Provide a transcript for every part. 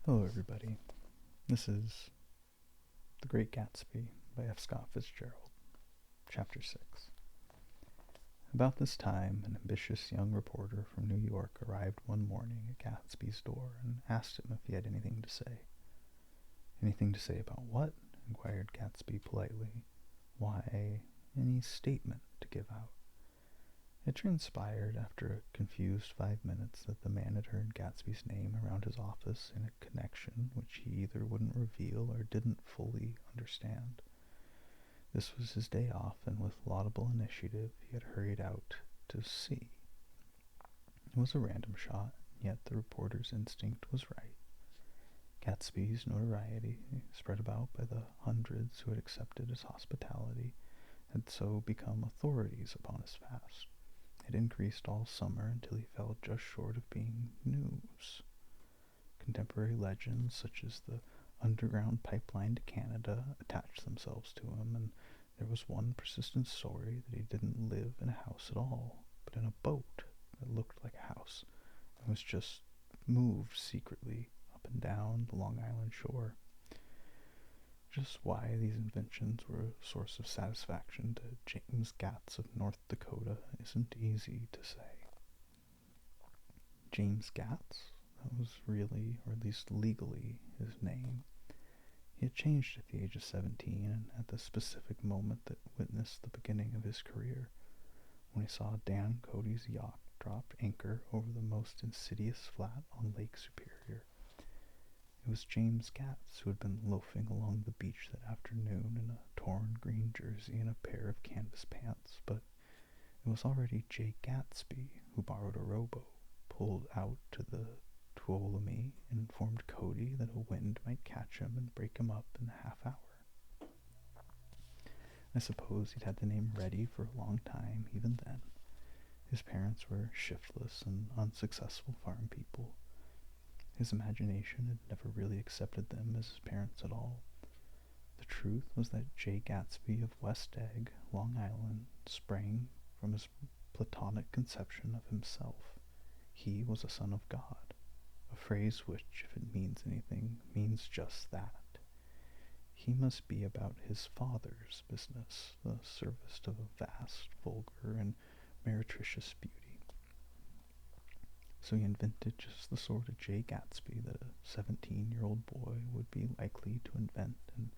Hello, everybody. This is The Great Gatsby by F. Scott Fitzgerald, Chapter 6. About this time, an ambitious young reporter from New York arrived one morning at Gatsby's door and asked him if he had anything to say. Anything to say about what? Inquired Gatsby politely. Why, any statement to give out. It transpired after a confused 5 minutes that the man had heard Gatsby's name around his office in a connection which he either wouldn't reveal or didn't fully understand. This was his day off, and with laudable initiative he had hurried out to see. It was a random shot, yet the reporter's instinct was right. Gatsby's notoriety, spread about by the hundreds who had accepted his hospitality, had so become authorities upon his fast. It increased all summer until he fell just short of being news. Contemporary legends, such as the underground pipeline to Canada, attached themselves to him, and there was one persistent story that he didn't live in a house at all, but in a boat that looked like a house, and was just moved secretly up and down the Long Island shore. Just why these inventions were a source of satisfaction to James Gatz of North Dakota isn't easy to say. James Gatz? That was really, or at least legally, his name. He had changed at the age of 17, and at the specific moment that witnessed the beginning of his career, when he saw Dan Cody's yacht drop anchor over the most insidious flat on Lake Superior. It was James Gatz who had been loafing along the beach that afternoon in a torn green jersey and a pair of canvas pants, but it was already Jay Gatsby who borrowed a rowboat, pulled out to the Tuolumne, and informed Cody that a wind might catch him and break him up in a half hour. I suppose he'd had the name ready for a long time even then. His parents were shiftless and unsuccessful farm people. His imagination had never really accepted them as his parents at all. The truth was that Jay Gatsby of West Egg, Long Island, sprang from his Platonic conception of himself. He was a son of God, a phrase which, if it means anything, means just that. He must be about his father's business, the service of a vast, vulgar, and meretricious beauty. So he invented just the sort of Jay Gatsby that a 17-year-old boy would be likely to invent, and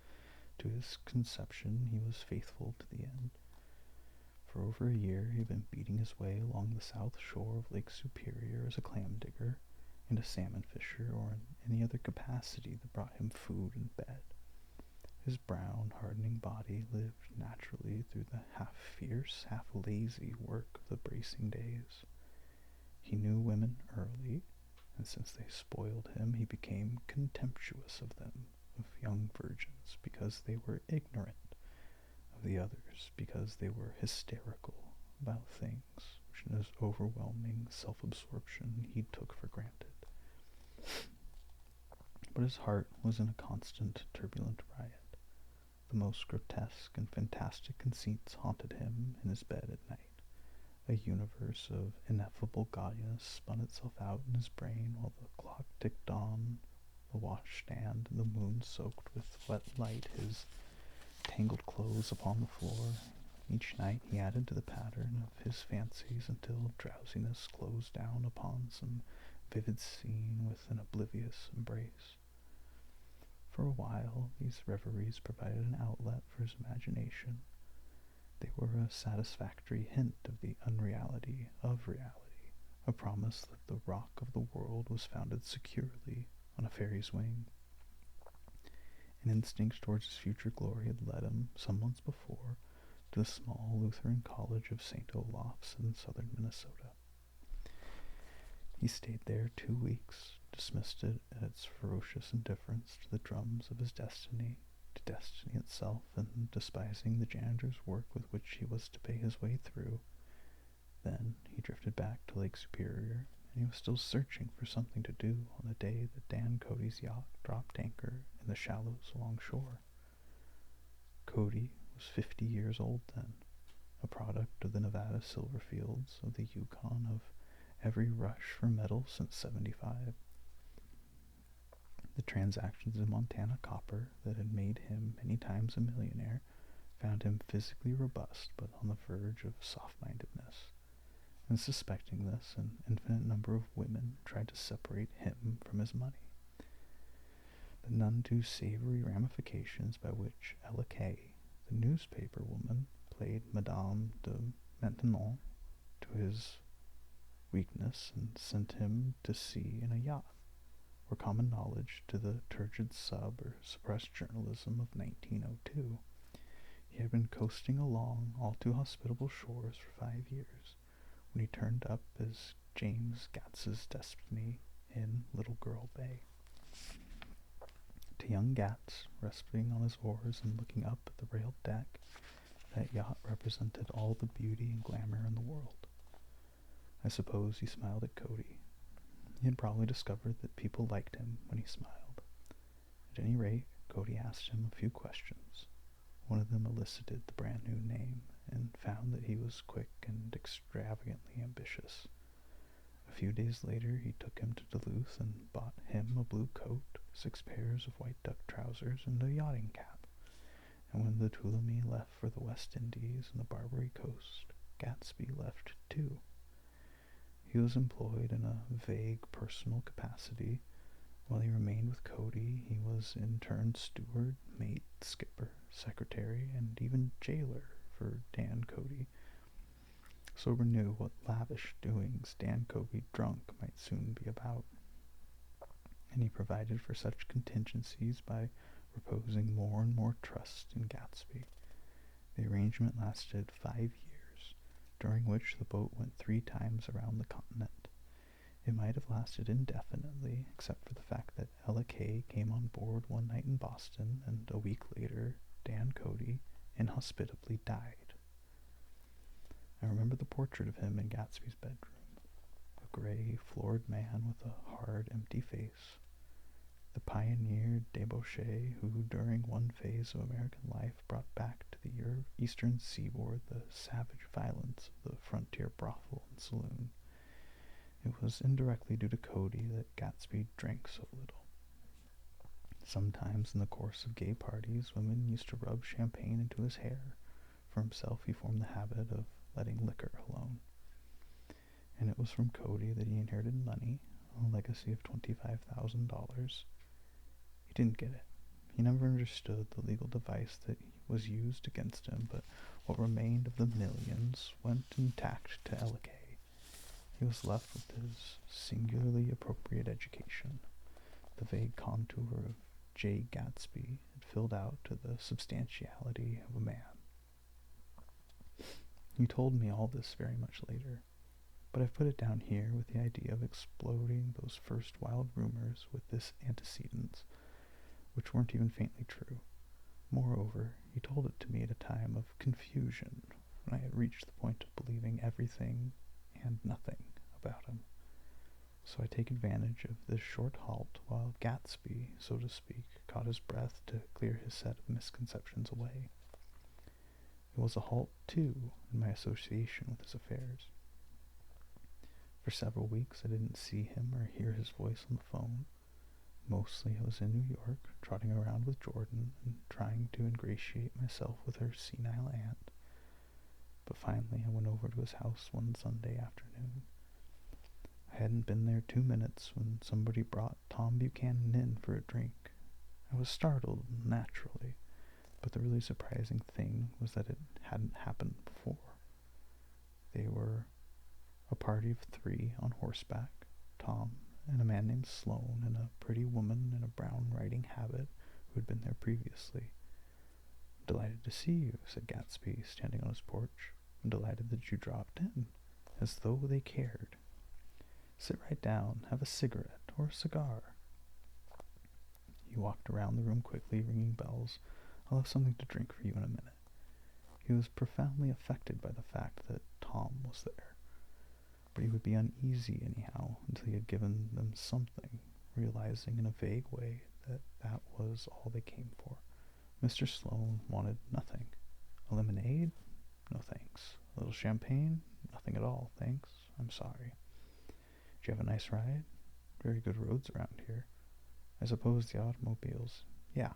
to his conception he was faithful to the end. For over a year he had been beating his way along the south shore of Lake Superior as a clam digger and a salmon fisher, or in any other capacity that brought him food and bed. His brown, hardening body lived naturally through the half-fierce, half-lazy work of the bracing days. He knew women early, and since they spoiled him, he became contemptuous of them, of young virgins, because they were ignorant, of the others, because they were hysterical about things which in his overwhelming self-absorption he took for granted. But his heart was in a constant, turbulent riot. The most grotesque and fantastic conceits haunted him in his bed at night. A universe of ineffable gaudiness spun itself out in his brain while the clock ticked on, the washstand and the moon soaked with wet light his tangled clothes upon the floor. Each night he added to the pattern of his fancies until drowsiness closed down upon some vivid scene with an oblivious embrace. For a while these reveries provided an outlet for his imagination. They were a satisfactory hint of the unreality of reality, a promise that the rock of the world was founded securely on a fairy's wing. An instinct towards his future glory had led him, some months before, to the small Lutheran college of St. Olaf's in southern Minnesota. He stayed there 2 weeks, dismissed it at its ferocious indifference to the drums of his destiny, to destiny itself, and despising the janitor's work with which he was to pay his way through. Then he drifted back to Lake Superior, and he was still searching for something to do on the day that Dan Cody's yacht dropped anchor in the shallows along shore. Cody was 50 years old then, a product of the Nevada silver fields, of the Yukon, of every rush for metal since '75. The transactions in Montana copper that had made him many times a millionaire found him physically robust but on the verge of soft-mindedness. And suspecting this, an infinite number of women tried to separate him from his money. The none too savory ramifications by which Ella Kay, the newspaper woman, played Madame de Maintenon to his weakness and sent him to sea in a yacht, were common knowledge to the turgid sub or suppressed journalism of 1902. He had been coasting along all too hospitable shores for 5 years, when he turned up as James Gats's destiny in Little Girl Bay. To young Gats, resting on his oars and looking up at the railed deck, that yacht represented all the beauty and glamour in the world. I suppose he smiled at Cody. He had probably discovered that people liked him when he smiled. At any rate, Cody asked him a few questions. One of them elicited the brand new name, and found that he was quick and extravagantly ambitious. A few days later, he took him to Duluth and bought him a blue coat, 6 pairs of white duck trousers, and a yachting cap. And when the Tuolumne left for the West Indies and the Barbary Coast, Gatsby left too. He was employed in a vague personal capacity. While he remained with Cody, he was in turn steward, mate, skipper, secretary, and even jailer for Dan Cody. Sober knew what lavish doings Dan Cody drunk might soon be about, and he provided for such contingencies by reposing more and more trust in Gatsby. The arrangement lasted 5 years, during which the boat went 3 times around the continent. It might have lasted indefinitely, except for the fact that Ella Kay came on board one night in Boston, and a week later, Dan Cody inhospitably died. I remember the portrait of him in Gatsby's bedroom, a gray, florid man with a hard, empty face. The pioneer debauchee who, during one phase of American life, brought back to the eastern seaboard the savage violence of the frontier brothel and saloon. It was indirectly due to Cody that Gatsby drank so little. Sometimes in the course of gay parties, women used to rub champagne into his hair. For himself, he formed the habit of letting liquor alone. And it was from Cody that he inherited money, a legacy of $25,000. He didn't get it. He never understood the legal device that was used against him, but what remained of the millions went intact to Ella Kay. He was left with his singularly appropriate education. The vague contour of J. Gatsby had filled out to the substantiality of a man. He told me all this very much later, but I've put it down here with the idea of exploding those first wild rumors with this antecedents, which weren't even faintly true. Moreover, he told it to me at a time of confusion, when I had reached the point of believing everything and nothing about him. So I take advantage of this short halt while Gatsby, so to speak, caught his breath to clear his set of misconceptions away. It was a halt, too, in my association with his affairs. For several weeks I didn't see him or hear his voice on the phone. Mostly I was in New York, trotting around with Jordan and trying to ingratiate myself with her senile aunt. But finally I went over to his house one Sunday afternoon. I hadn't been there 2 minutes when somebody brought Tom Buchanan in for a drink. I was startled, naturally, but the really surprising thing was that it hadn't happened before. They were a party of 3 on horseback, Tom and a man named Sloane and a pretty woman in a brown riding habit who had been there previously. "Delighted to see you," said Gatsby, standing on his porch. "I'm delighted that you dropped in," as though they cared. "Sit right down, have a cigarette or a cigar." He walked around the room quickly, ringing bells. "I'll have something to drink for you in a minute." He was profoundly affected by the fact that Tom was there, but he would be uneasy anyhow until he had given them something, realizing in a vague way that that was all they came for. Mr. Sloane wanted nothing. A lemonade? No thanks. A little champagne? Nothing at all, thanks. I'm sorry. Did you have a nice ride? Very good roads around here. I suppose the automobiles. Yeah.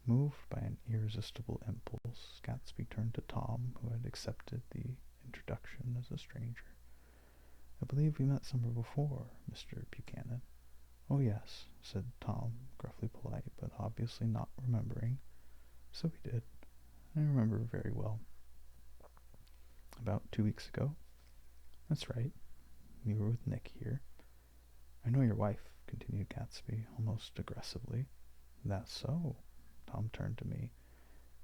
Moved by an irresistible impulse, Gatsby turned to Tom, who had accepted the introduction as a stranger. I believe we met somewhere before, Mr. Buchanan. Oh, yes, said Tom, gruffly polite, but obviously not remembering. So we did. I remember very well. About 2 weeks ago? That's right. We were with Nick here. I know your wife, continued Gatsby, almost aggressively. That's so. Tom turned to me.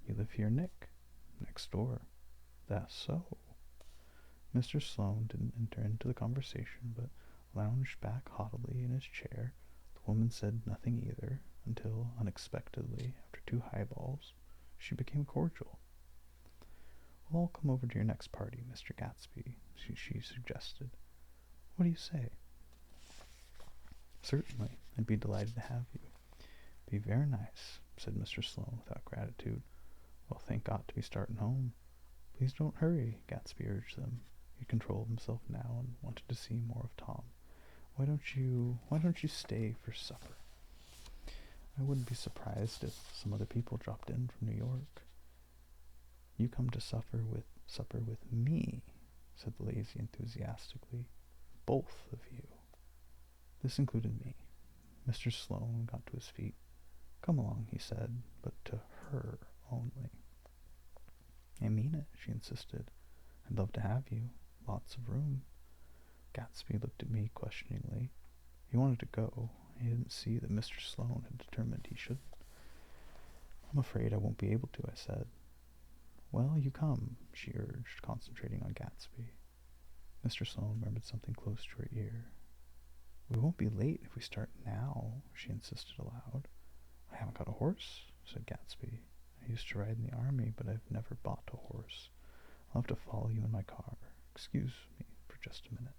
You live here, Nick? Next door. That's so. Mr. Sloane didn't enter into the conversation, but lounged back haughtily in his chair. The woman said nothing either, until, unexpectedly, after 2 highballs, she became cordial. We'll all come over to your next party, Mr. Gatsby, she suggested. What do you say? Certainly, I'd be delighted to have you. Be very nice, said Mr. Sloane without gratitude. Well, thank God to be starting home. Please don't hurry, Gatsby urged them. He controlled himself now and wanted to see more of Tom. Why don't you stay for supper? I wouldn't be surprised if some other people dropped in from New York. You come to supper with me, said the lazy enthusiastically. Both of you. This included me. Mr. Sloane got to his feet. Come along, he said, but to her only. I mean it, she insisted. I'd love to have you. Lots of room. Gatsby looked at me questioningly. He wanted to go. He didn't see that Mr. Sloane had determined he shouldn't. I'm afraid I won't be able to, I said. Well, you come, she urged, concentrating on Gatsby. Mr. Sloane murmured something close to her ear. We won't be late if we start now, she insisted aloud. I haven't got a horse, said Gatsby. I used to ride in the army, but I've never bought a horse. I'll have to follow you in my car. Excuse me for just a minute.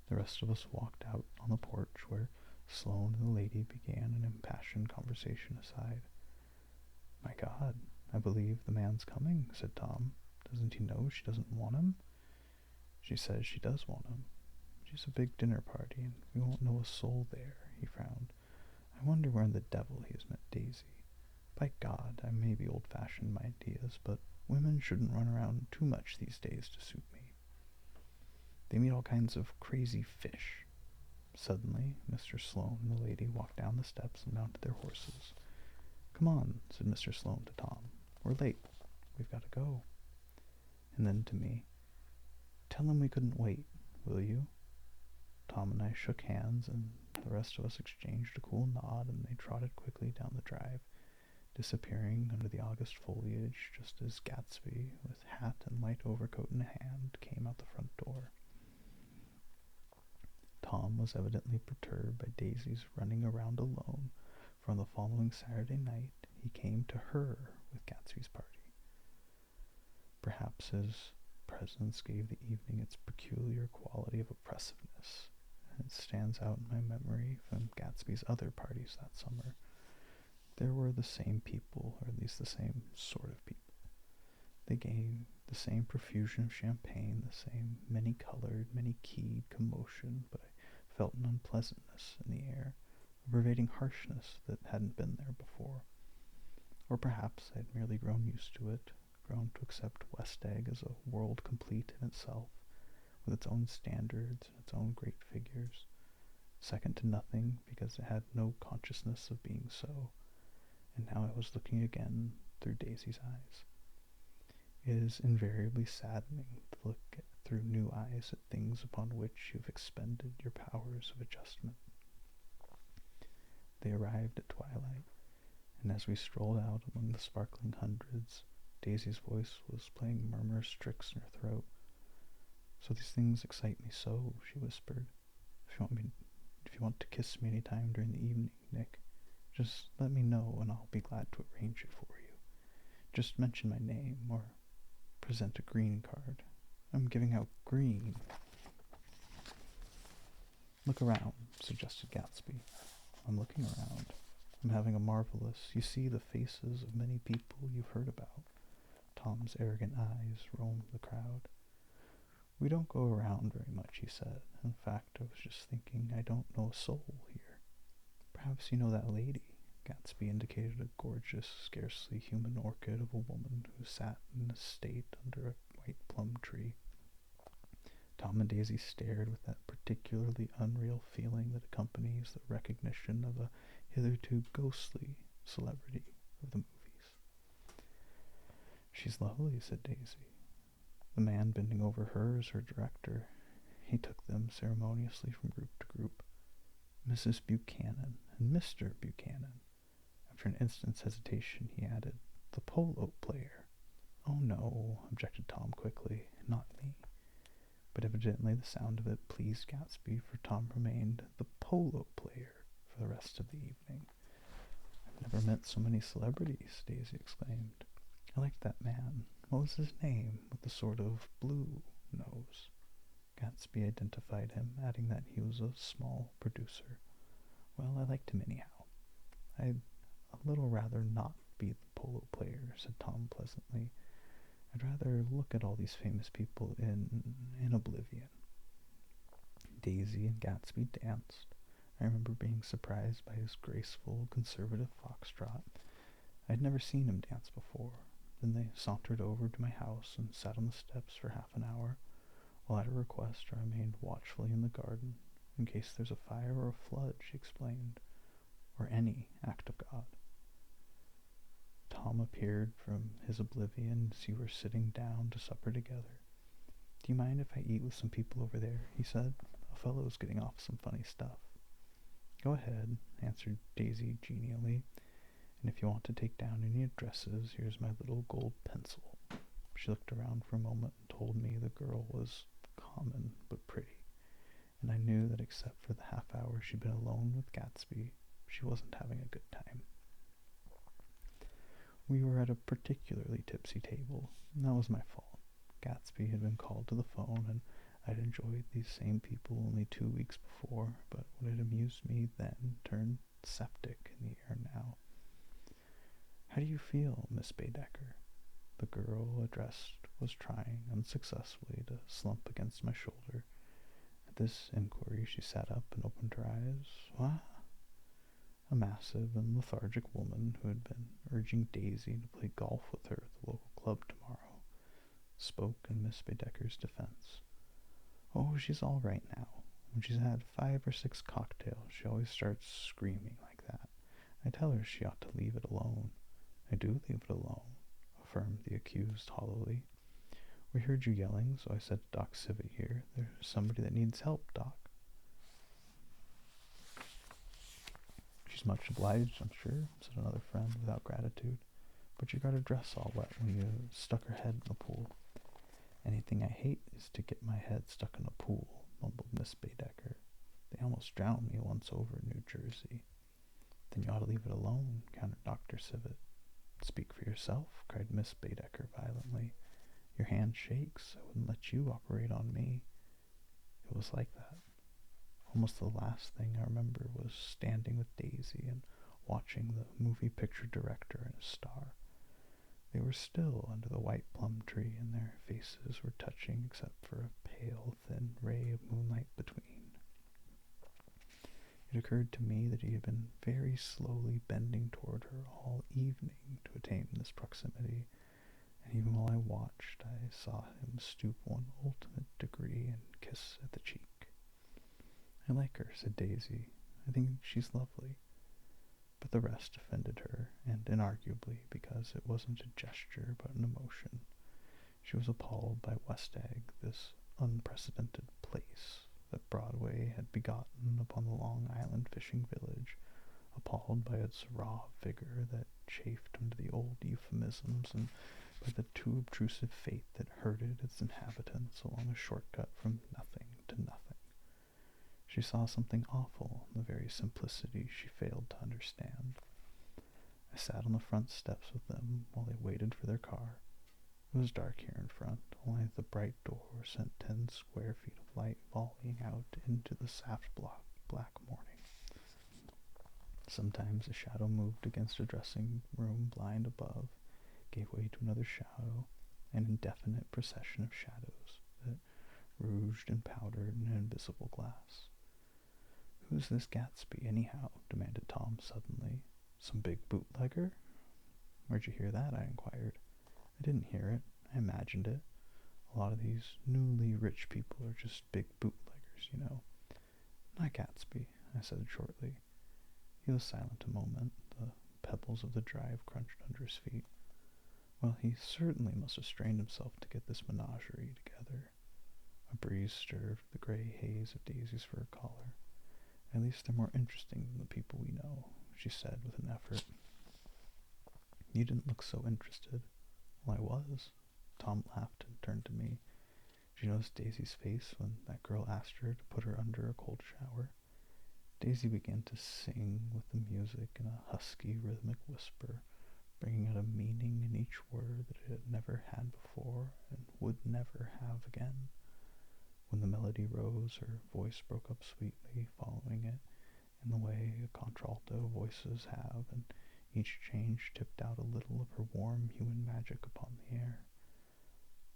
The rest of us walked out on the porch where Sloane and the lady began an impassioned conversation aside. My God, I believe the man's coming, said Tom. Doesn't he know she doesn't want him? She says she does want him. She's a big dinner party, and we won't know a soul there, he frowned. I wonder where in the devil he has met Daisy. By God, I may be old-fashioned in my ideas, but women shouldn't run around too much these days to suit me. They meet all kinds of crazy fish. Suddenly, Mr. Sloane and the lady walked down the steps and mounted their horses. Come on, said Mr. Sloane to Tom. We're late. We've got to go. And then to me, tell him we couldn't wait, will you? Tom and I shook hands, and the rest of us exchanged a cool nod, and they trotted quickly down the drive, disappearing under the August foliage just as Gatsby, with hat and light overcoat in hand, came out the front door. Tom was evidently perturbed by Daisy's running around alone, for on the following Saturday night he came to her with Gatsby's party. Perhaps his presence gave the evening its peculiar quality of oppressiveness, and it stands out in my memory from Gatsby's other parties that summer. There were the same people, or at least the same sort of people. They gave the same profusion of champagne, the same many-colored, many-keyed commotion, but I felt an unpleasantness in the air, a pervading harshness that hadn't been there before. Or perhaps I had merely grown used to it, grown to accept West Egg as a world complete in itself, with its own standards and its own great figures, second to nothing because it had no consciousness of being so, and now I was looking again through Daisy's eyes. It is invariably saddening to look through new eyes at things upon which you have expended your powers of adjustment. They arrived at twilight, and as we strolled out among the sparkling hundreds, Daisy's voice was playing murmurous tricks in her throat. So these things excite me so, she whispered. If you want to kiss me any time during the evening, Nick, just let me know and I'll be glad to arrange it for you. Just mention my name or present a green card. I'm giving out green. Look around, suggested Gatsby. I'm looking around. I'm having a marvelous, you see the faces of many people you've heard about. Tom's arrogant eyes roamed the crowd. We don't go around very much, he said. In fact, I was just thinking I don't know a soul here. Perhaps you know that lady. Gatsby indicated a gorgeous, scarcely human orchid of a woman who sat in a state under a white plum tree. Tom and Daisy stared with that particularly unreal feeling that accompanies the recognition of a hitherto ghostly celebrity of the movies. She's lovely, said Daisy. The man bending over her is her director. He took them ceremoniously from group to group. Mrs. Buchanan and Mr. Buchanan. After an instant's hesitation, he added, the polo player. Oh no, objected Tom quickly, not me. But evidently the sound of it pleased Gatsby, for Tom remained the polo player for the rest of the evening. I've never met so many celebrities, Daisy exclaimed. I liked that man. What was his name, with the sort of blue nose? Gatsby identified him, adding that he was a small producer. Well, I liked him anyhow. I'd a little rather not be the polo player, said Tom pleasantly. I'd rather look at all these famous people in oblivion. Daisy and Gatsby danced. I remember being surprised by his graceful, conservative foxtrot. I'd never seen him dance before. Then they sauntered over to my house and sat on the steps for half an hour, while at her request I remained watchfully in the garden, in case there's a fire or a flood, she explained, or any act of God. Tom appeared from his oblivion as you were sitting down to supper together. Do you mind if I eat with some people over there? He said. A fellow's getting off some funny stuff. Go ahead, answered Daisy genially, and if you want to take down any addresses, here's my little gold pencil. She looked around for a moment and told me the girl was common but pretty, and I knew that except for the half hour she'd been alone with Gatsby, she wasn't having a good time. We were at a particularly tipsy table, and that was my fault. Gatsby had been called to the phone, and I'd enjoyed these same people only 2 weeks before, but what had amused me then turned septic in the air now. How do you feel, Miss Baedeker? The girl addressed was trying unsuccessfully to slump against my shoulder. At this inquiry she sat up and opened her eyes. What? A massive and lethargic woman who had been urging Daisy to play golf with her at the local club tomorrow spoke in Miss Baedeker's defense. Oh, she's all right now. When she's had 5 or 6 cocktails, she always starts screaming like that. I tell her she ought to leave it alone. I do leave it alone, affirmed the accused hollowly. We heard you yelling, so I said to Doc Civet here, there's somebody that needs help, Doc. She's much obliged, I'm sure, said another friend without gratitude. But you got her dress all wet when you stuck her head in the pool. Anything I hate is to get my head stuck in a pool, mumbled Miss Baedeker. They almost drowned me once over in New Jersey. Then you ought to leave it alone, countered Dr. Civet. Speak for yourself, cried Miss Baedeker violently. Your hand shakes. I wouldn't let you operate on me. It was like that. Almost the last thing I remember was standing with Daisy and watching the movie picture director and his star. They were still under the white plum tree, and their faces were touching except for a pale, thin ray of moonlight between. It occurred to me that he had been very slowly bending toward her all evening to attain this proximity, and even while I watched, I saw him stoop one ultimate degree and kiss at the cheek. I like her, said Daisy. I think she's lovely. But the rest offended her, and inarguably, because it wasn't a gesture but an emotion. She was appalled by West Egg, this unprecedented place that Broadway had begotten upon the Long Island fishing village, appalled by its raw vigor that chafed under the old euphemisms, and by the too obtrusive fate that herded its inhabitants along a shortcut from nothing to nothing. She saw something awful in the very simplicity she failed to understand. I sat on the front steps with them while they waited for their car. It was dark here in front, only the bright door sent 10 square feet of light volleying out into the black morning. Sometimes a shadow moved against a dressing room blind above, gave way to another shadow, an indefinite procession of shadows that rouged and powdered in invisible glass. "Who's this Gatsby, anyhow?" demanded Tom suddenly. "Some big bootlegger?" "Where'd you hear that?" I inquired. "I didn't hear it. I imagined it. A lot of these newly rich people are just big bootleggers, you know." "Not Gatsby," I said shortly. He was silent a moment. The pebbles of the drive crunched under his feet. "Well, he certainly must have strained himself to get this menagerie together." A breeze stirred the gray haze of Daisy's fur collar. "At least they're more interesting than the people we know," she said with an effort. "You didn't look so interested." "Well, I was." Tom laughed and turned to me. "Did you notice Daisy's face when that girl asked her to put her under a cold shower?" Daisy began to sing with the music in a husky, rhythmic whisper, bringing out a meaning in each word that it had never had before and would never have again. When the melody rose, her voice broke up sweetly, following it in the way contralto voices have, and each change tipped out a little of her warm human magic upon the air.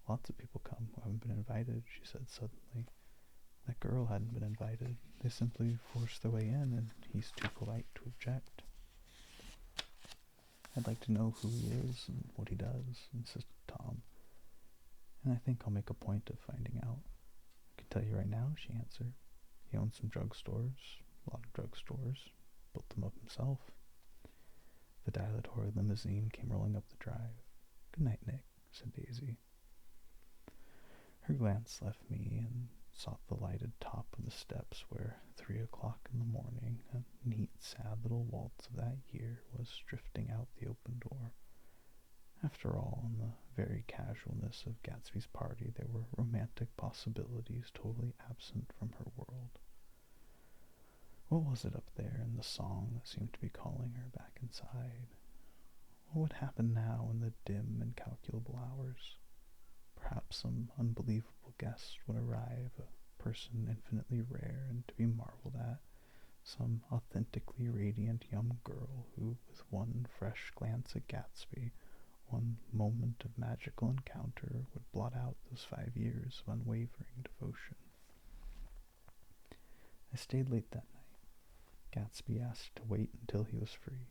"Lots of people come who haven't been invited," she said suddenly. "That girl hadn't been invited. They simply forced their way in, and he's too polite to object." "I'd like to know who he is and what he does," insisted Tom. "And I think I'll make a point of finding out." "I can tell you right now," she answered. "He owns some drugstores, a lot of drugstores, built them up himself." The dilatory limousine came rolling up the drive. "Good night, Nick," said Daisy. Her glance left me and sought the lighted top of the steps where 3 o'clock in the morning, a neat, sad little waltz of that year, was drifting out the open door. After all, in the very casualness of Gatsby's party, there were romantic possibilities totally absent from her world. What was it up there in the song that seemed to be calling her back inside? What would happen now in the dim, incalculable hours? Perhaps some unbelievable guest would arrive, a person infinitely rare and to be marveled at, some authentically radiant young girl who, with one fresh glance at Gatsby, one moment of magical encounter, would blot out those 5 years of unwavering devotion. I stayed late that night. Gatsby asked to wait until he was free,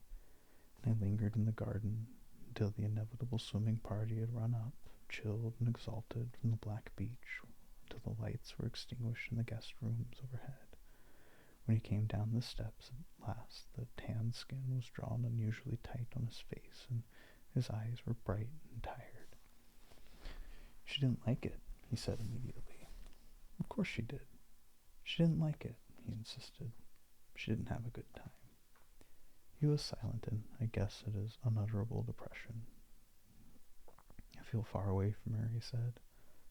and I lingered in the garden until the inevitable swimming party had run up, chilled and exalted from the black beach, until the lights were extinguished in the guest rooms overhead. When he came down the steps at last, the tan skin was drawn unusually tight on his face, and his eyes were bright and tired. "She didn't like it," he said immediately. "Of course she did. She didn't like it," he insisted. "She didn't have a good time." He was silent, and I guessed at his unutterable depression. "I feel far away from her," he said.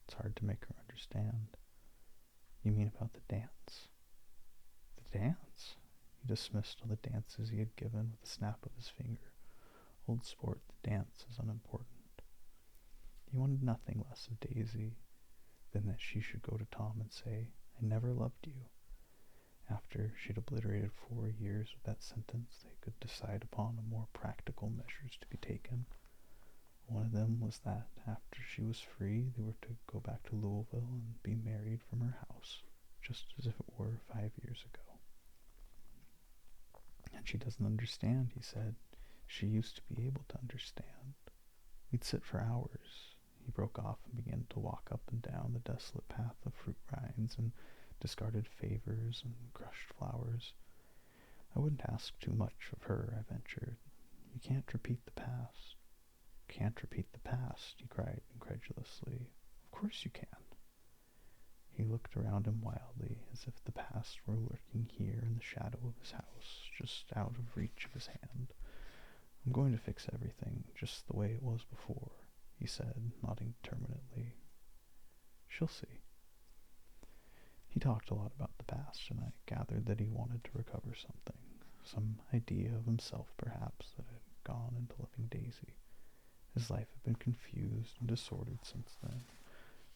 "It's hard to make her understand." "You mean about the dance?" "The dance?" He dismissed all the dances he had given with a snap of his finger. "Old sport, the dance is unimportant." He wanted nothing less of Daisy than that she should go to Tom and say, "I never loved you." After she'd obliterated 4 years with that sentence, they could decide upon more practical measures to be taken. One of them was that, after she was free, they were to go back to Louisville and be married from her house, just as if it were 5 years ago. "And she doesn't understand," he said. "She used to be able to understand. We'd sit for hours." He broke off and began to walk up and down the desolate path of fruit rinds and discarded favors and crushed flowers. "I wouldn't ask too much of her," I ventured. "You can't repeat the past." "Can't repeat the past?" he cried incredulously. "Of course you can." He looked around him wildly, as if the past were lurking here in the shadow of his house, just out of reach of his hand. "I'm going to fix everything just the way it was before," he said, nodding determinedly. "She'll see." He talked a lot about the past, and I gathered that he wanted to recover something, some idea of himself perhaps that had gone into loving Daisy. His life had been confused and disordered since then,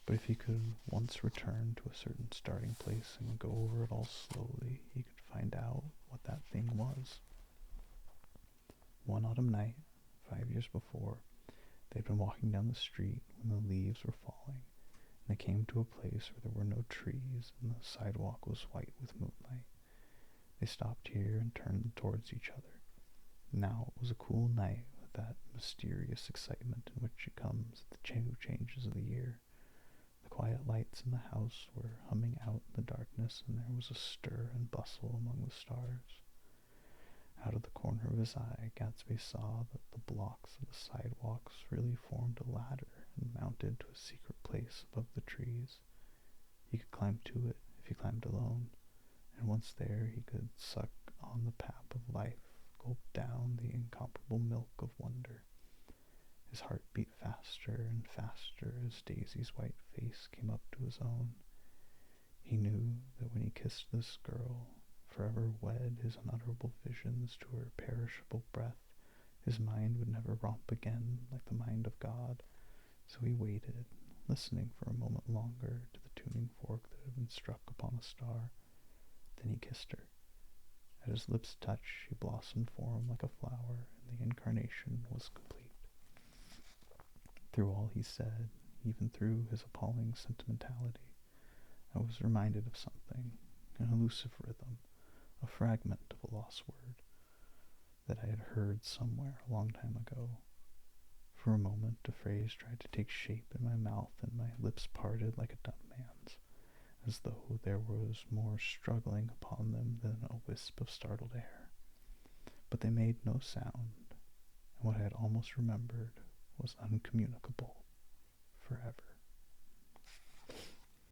but if he could once return to a certain starting place and go over it all slowly, he could find out what that thing was. One autumn night, 5 years before, they had been walking down the street when the leaves were falling, and they came to a place where there were no trees and the sidewalk was white with moonlight. They stopped here and turned towards each other. Now it was a cool night with that mysterious excitement in which it comes at the two changes of the year. The quiet lights in the house were humming out in the darkness, and there was a stir and bustle among the stars. Out of the corner of his eye, Gatsby saw that the blocks of the sidewalks really formed a ladder and mounted to a secret place above the trees. He could climb to it if he climbed alone, and once there he could suck on the pap of life, gulp down the incomparable milk of wonder. His heart beat faster and faster as Daisy's white face came up to his own. He knew that when he kissed this girl, forever wed his unutterable visions to her perishable breath, his mind would never romp again like the mind of God. So he waited, listening for a moment longer to the tuning fork that had been struck upon a star. Then he kissed her. At his lips' touch, she blossomed for him like a flower, and the incarnation was complete. Through all he said, even through his appalling sentimentality, I was reminded of something, an elusive rhythm, a fragment of a lost word that I had heard somewhere a long time ago. For a moment, a phrase tried to take shape in my mouth, and my lips parted like a dumb man's, as though there was more struggling upon them than a wisp of startled air. But they made no sound, and what I had almost remembered was uncommunicable forever.